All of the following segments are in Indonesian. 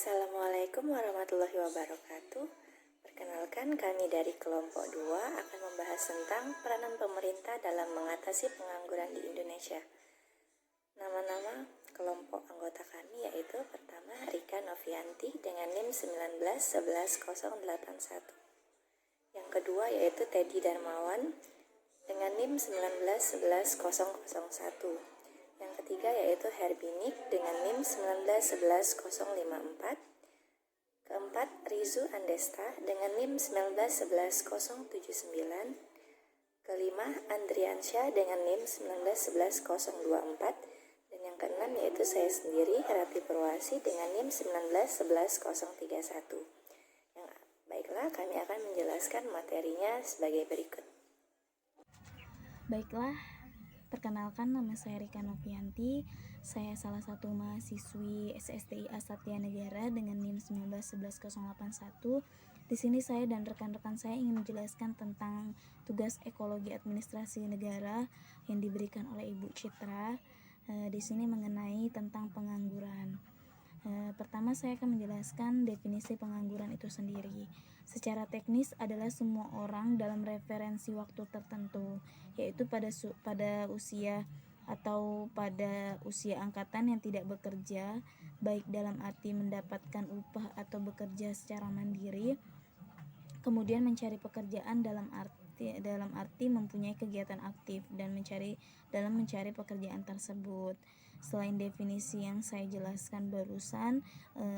Assalamualaikum warahmatullahi wabarakatuh. Perkenalkan, kami dari kelompok 2 akan membahas tentang peranan pemerintah dalam mengatasi pengangguran di Indonesia. Nama-nama kelompok anggota kami yaitu pertama Rika Novianti dengan NIM 1911081. Yang kedua yaitu Teddy Darmawan dengan NIM 1911001. Yang ketiga yaitu Herbinik dengan NIM 1911054. Keempat, Rizu Andesta dengan NIM 1911079. Kelima, Andriansyah dengan NIM 1911024. Dan yang keenam yaitu saya sendiri, Rati Purwasi dengan NIM 1911031. Baiklah, kami akan menjelaskan materinya sebagai berikut. Baiklah, perkenalkan, nama saya Rika Novianti. Saya salah satu mahasiswi SSTIA Satya Negara dengan NIM 1911081. Di sini saya dan rekan-rekan saya ingin menjelaskan tentang tugas ekologi administrasi negara yang diberikan oleh Ibu Citra. Di sini mengenai tentang pengangguran. Pertama saya akan menjelaskan definisi pengangguran itu sendiri. Secara teknis adalah semua orang dalam referensi waktu tertentu, yaitu pada usia atau pada usia angkatan yang tidak bekerja, baik dalam arti mendapatkan upah atau bekerja secara mandiri, kemudian mencari pekerjaan dalam arti mempunyai kegiatan aktif dan mencari pekerjaan tersebut. Selain definisi yang saya jelaskan barusan,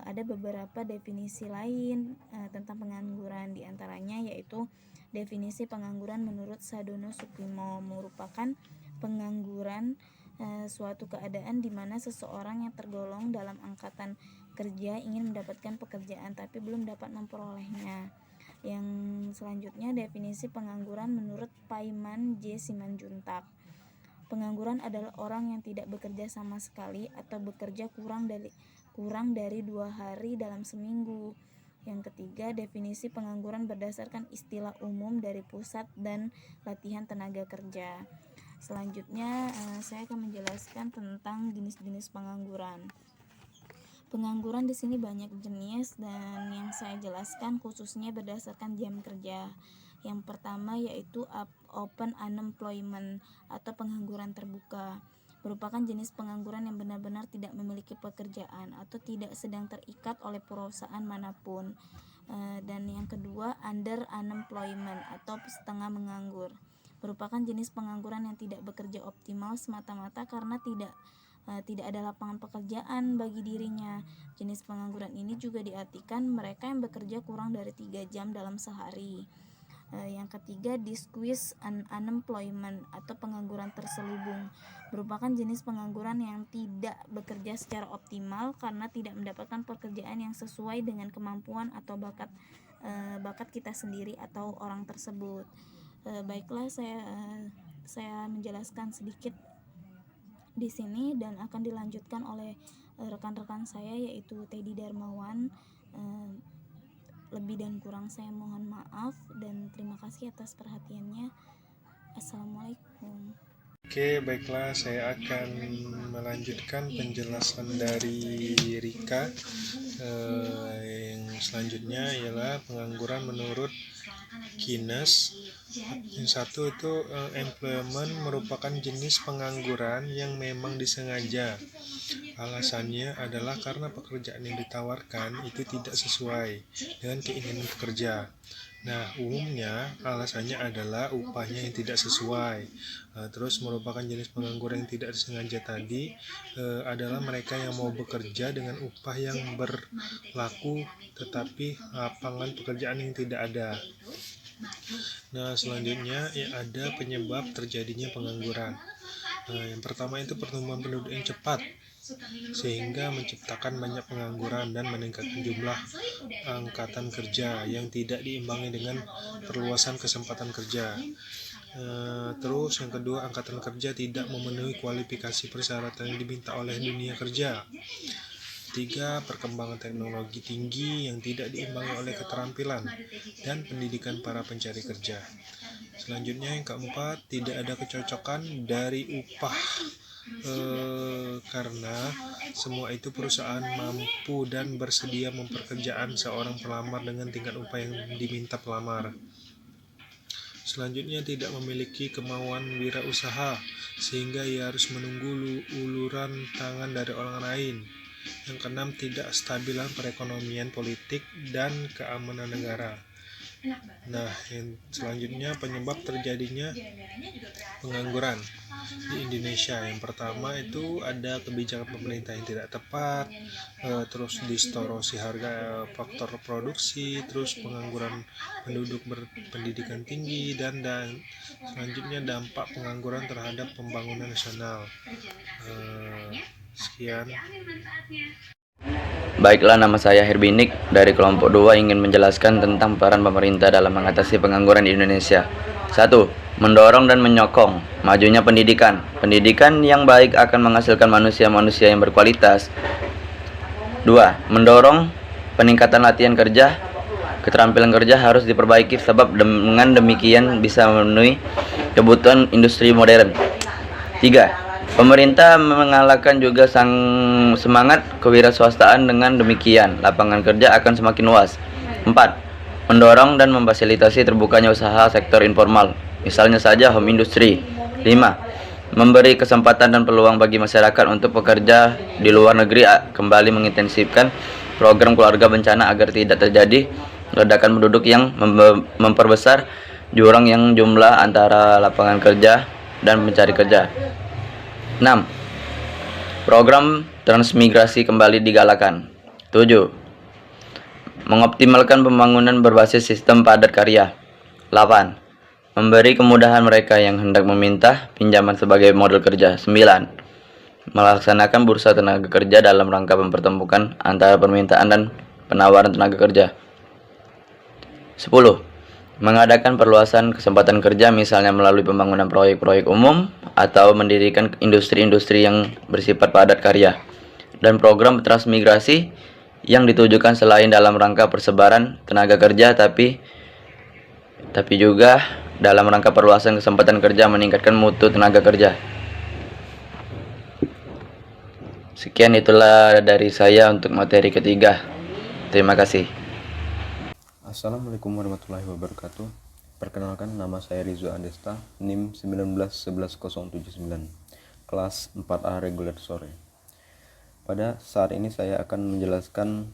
ada beberapa definisi lain tentang pengangguran, diantaranya yaitu definisi pengangguran menurut Sadono Sukimo merupakan pengangguran suatu keadaan di mana seseorang yang tergolong dalam angkatan kerja ingin mendapatkan pekerjaan tapi belum dapat memperolehnya. Yang selanjutnya definisi pengangguran menurut Paiman J. Simanjuntak. Pengangguran adalah orang yang tidak bekerja sama sekali atau bekerja kurang dari 2 hari dalam seminggu. Yang ketiga, definisi pengangguran berdasarkan istilah umum dari Pusat dan Latihan Tenaga Kerja. Selanjutnya, saya akan menjelaskan tentang jenis-jenis pengangguran. Pengangguran di sini banyak jenis dan yang saya jelaskan khususnya berdasarkan jam kerja. Yang pertama yaitu open unemployment atau pengangguran terbuka. Merupakan jenis pengangguran yang benar-benar tidak memiliki pekerjaan atau tidak sedang terikat oleh perusahaan manapun. Dan yang kedua under unemployment atau setengah menganggur. Merupakan jenis pengangguran yang tidak bekerja optimal semata-mata karena tidak ada lapangan pekerjaan bagi dirinya. Jenis pengangguran ini juga diartikan mereka yang bekerja kurang dari 3 jam dalam sehari. Yang ketiga, disguised unemployment atau pengangguran terselubung. Merupakan jenis pengangguran yang tidak bekerja secara optimal karena tidak mendapatkan pekerjaan yang sesuai dengan kemampuan atau bakat kita sendiri atau orang tersebut. Baiklah, saya menjelaskan sedikit di sini dan akan dilanjutkan oleh rekan-rekan saya yaitu Teddy Darmawan. Lebih dan kurang saya mohon maaf dan terima kasih atas perhatiannya. Assalamualaikum. Oke, baiklah, saya akan melanjutkan penjelasan dari Rika. Yang selanjutnya ialah pengangguran menurut Keynes. Yang satu itu employment merupakan jenis pengangguran yang memang disengaja. Alasannya adalah karena pekerjaan yang ditawarkan itu tidak sesuai dengan keinginan pekerja. Nah, umumnya alasannya adalah upahnya yang tidak sesuai. Terus merupakan jenis pengangguran yang tidak disengaja tadi adalah mereka yang mau bekerja dengan upah yang berlaku tetapi lapangan pekerjaan yang tidak ada. Nah, selanjutnya ada penyebab terjadinya pengangguran. Yang pertama itu pertumbuhan penduduk yang cepat sehingga menciptakan banyak pengangguran dan meningkatkan jumlah angkatan kerja yang tidak diimbangi dengan perluasan kesempatan kerja. Terus yang kedua, angkatan kerja tidak memenuhi kualifikasi persyaratan yang diminta oleh dunia kerja. 3. Perkembangan teknologi tinggi yang tidak diimbangi oleh keterampilan dan pendidikan para pencari kerja. Selanjutnya yang keempat, tidak ada kecocokan dari upah karena semua itu perusahaan mampu dan bersedia memperkerjaan seorang pelamar dengan tingkat upah yang diminta pelamar. Selanjutnya, tidak memiliki kemauan wirausaha sehingga ia harus menunggu uluran tangan dari orang lain. Yang keenam, tidak stabilan perekonomian, politik, dan keamanan negara. Nah, yang selanjutnya penyebab terjadinya pengangguran di Indonesia. Yang pertama itu ada kebijakan pemerintah yang tidak tepat, terus distorsi harga, faktor produksi, terus pengangguran penduduk berpendidikan tinggi, dan selanjutnya dampak pengangguran terhadap pembangunan nasional. Sekian. Baiklah, nama saya Herbinik dari kelompok 2 ingin menjelaskan tentang peran pemerintah dalam mengatasi pengangguran di Indonesia. 1. Mendorong dan menyokong majunya pendidikan. Pendidikan yang baik akan menghasilkan manusia-manusia yang berkualitas. 2. Mendorong peningkatan latihan kerja. Keterampilan kerja harus diperbaiki sebab dengan demikian bisa memenuhi kebutuhan industri modern. 3. Pemerintah mengalahkan juga semangat kewirausahaan, dengan demikian lapangan kerja akan semakin luas. 4. Mendorong dan memfasilitasi terbukanya usaha sektor informal, misalnya saja home industry. 5. Memberi kesempatan dan peluang bagi masyarakat untuk bekerja di luar negeri, kembali mengintensifkan program keluarga bencana agar tidak terjadi ledakan penduduk yang memperbesar jurang yang jumlah antara lapangan kerja dan pencari kerja. 6. Program transmigrasi kembali digalakan. 7. Mengoptimalkan pembangunan berbasis sistem padat karya. 8. Memberi kemudahan mereka yang hendak meminta pinjaman sebagai modal kerja. 9. Melaksanakan bursa tenaga kerja dalam rangka mempertemukan antara permintaan dan penawaran tenaga kerja. 10. Mengadakan perluasan kesempatan kerja, misalnya melalui pembangunan proyek-proyek umum atau mendirikan industri-industri yang bersifat padat karya, dan program transmigrasi yang ditujukan selain dalam rangka persebaran tenaga kerja tapi juga dalam rangka perluasan kesempatan kerja, meningkatkan mutu tenaga kerja. Sekian, itulah dari saya untuk materi ketiga. Terima kasih. Assalamualaikum warahmatullahi wabarakatuh. Perkenalkan, nama saya Rizwan Andesta, NIM 1911079, kelas 4A reguler sore. Pada saat ini saya akan menjelaskan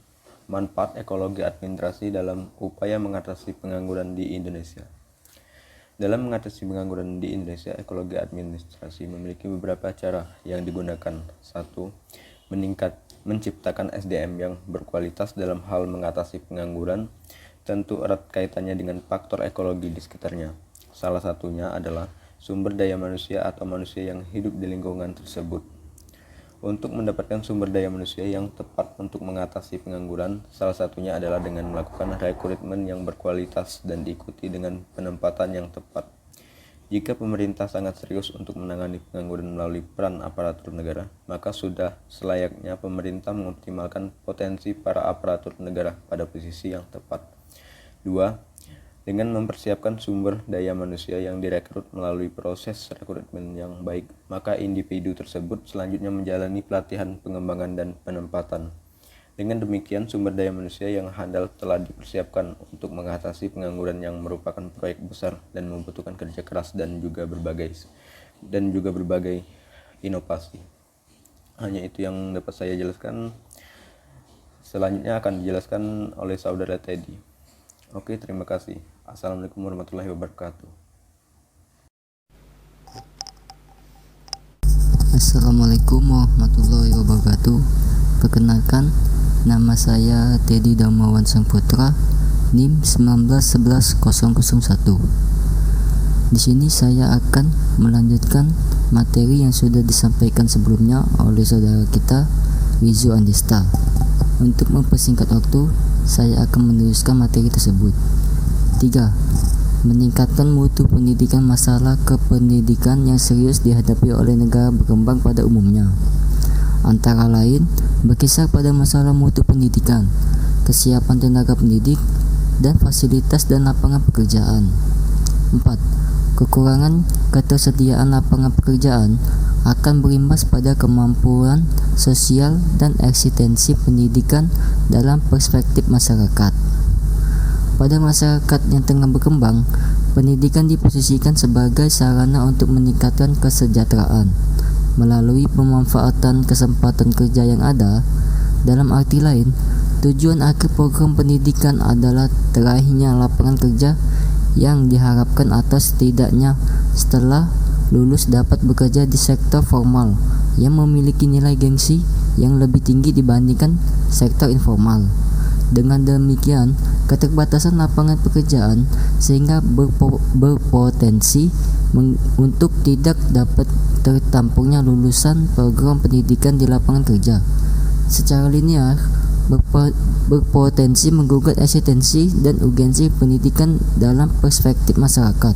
manfaat ekologi administrasi dalam upaya mengatasi pengangguran di Indonesia. Dalam mengatasi pengangguran di Indonesia, ekologi administrasi memiliki beberapa cara yang digunakan. 1. Menciptakan SDM yang berkualitas dalam hal mengatasi pengangguran. Tentu erat kaitannya dengan faktor ekologi di sekitarnya. Salah satunya adalah sumber daya manusia atau manusia yang hidup di lingkungan tersebut. Untuk mendapatkan sumber daya manusia yang tepat untuk mengatasi pengangguran, salah satunya adalah dengan melakukan rekrutmen yang berkualitas dan diikuti dengan penempatan yang tepat. Jika pemerintah sangat serius untuk menangani pengangguran melalui peran aparatur negara, maka sudah selayaknya pemerintah mengoptimalkan potensi para aparatur negara pada posisi yang tepat. 2. Dengan mempersiapkan sumber daya manusia yang direkrut melalui proses rekrutmen yang baik, maka individu tersebut selanjutnya menjalani pelatihan, pengembangan, dan penempatan. Dengan demikian, sumber daya manusia yang handal telah dipersiapkan untuk mengatasi pengangguran yang merupakan proyek besar dan membutuhkan kerja keras dan juga berbagai inovasi. Hanya itu yang dapat saya jelaskan. Selanjutnya akan dijelaskan oleh saudara Teddy. Oke, terima kasih. Assalamualaikum warahmatullahi wabarakatuh. Assalamualaikum warahmatullahi wabarakatuh. Perkenalkan, nama saya Teddy Darmawan Sang Putra, NIM 1911001. Di sini saya akan melanjutkan materi yang sudah disampaikan sebelumnya oleh saudara kita Rizwan Andesta. Untuk mempersingkat waktu, saya akan meneruskan materi tersebut. 3. Meningkatkan mutu pendidikan. Masalah kependidikan yang serius dihadapi oleh negara berkembang pada umumnya, antara lain berkisar pada masalah mutu pendidikan, kesiapan tenaga pendidik, dan fasilitas dan lapangan pekerjaan. 4. Kekurangan ketersediaan lapangan pekerjaan akan berimbas pada kemampuan sosial dan eksistensi pendidikan dalam perspektif masyarakat. Pada masyarakat yang tengah berkembang, pendidikan diposisikan sebagai sarana untuk meningkatkan kesejahteraan melalui pemanfaatan kesempatan kerja yang ada. Dalam arti lain, tujuan akhir program pendidikan adalah terakhirnya lapangan kerja yang diharapkan atau setidaknya setelah lulus dapat bekerja di sektor formal yang memiliki nilai gengsi yang lebih tinggi dibandingkan sektor informal. Dengan demikian, keterbatasan lapangan pekerjaan sehingga berpotensi untuk tidak dapat tertampungnya lulusan program pendidikan di lapangan kerja. Secara linear, berpotensi menggugat eksistensi dan urgensi pendidikan dalam perspektif masyarakat.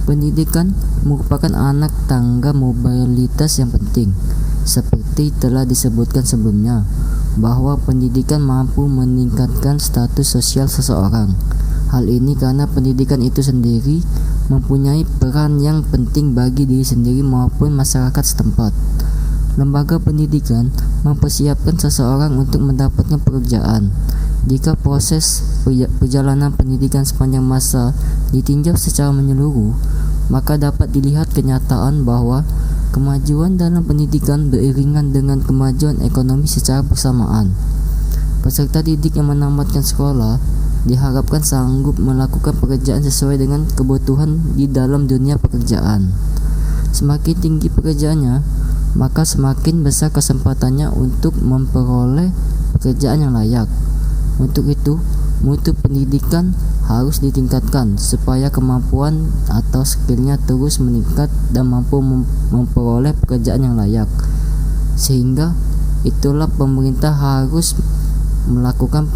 Pendidikan merupakan anak tangga mobilitas yang penting, seperti telah disebutkan sebelumnya, bahwa pendidikan mampu meningkatkan status sosial seseorang. Hal ini karena pendidikan itu sendiri mempunyai peran yang penting bagi diri sendiri maupun masyarakat setempat. Lembaga pendidikan mempersiapkan seseorang untuk mendapatkan pekerjaan. Jika proses perjalanan pendidikan sepanjang masa ditinjau secara menyeluruh, maka dapat dilihat kenyataan bahwa kemajuan dalam pendidikan beriringan dengan kemajuan ekonomi secara bersamaan. Peserta didik yang menamatkan sekolah diharapkan sanggup melakukan pekerjaan sesuai dengan kebutuhan di dalam dunia pekerjaan. Semakin tinggi pekerjaannya, maka semakin besar kesempatannya untuk memperoleh pekerjaan yang layak. Untuk itu, mutu pendidikan harus ditingkatkan supaya kemampuan atau skillnya terus meningkat dan mampu memperoleh pekerjaan yang layak. Sehingga itulah pemerintah harus melakukan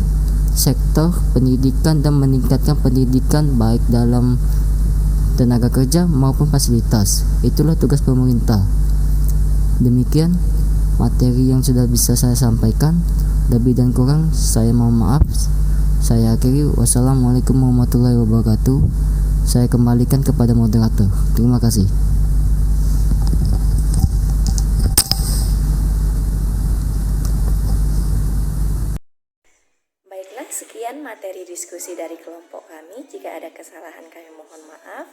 sektor pendidikan dan meningkatkan pendidikan baik dalam tenaga kerja maupun fasilitas. Itulah tugas pemerintah. Demikian materi yang sudah bisa saya sampaikan. Lebih dan kurang saya mohon maaf. Saya akhiri. Wassalamualaikum warahmatullahi wabarakatuh. Saya kembalikan kepada moderator. Terima kasih. Baiklah, sekian materi diskusi dari kelompok kami. Jika ada kesalahan kami mohon maaf.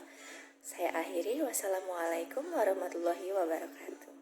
Saya akhiri. Wassalamualaikum warahmatullahi wabarakatuh.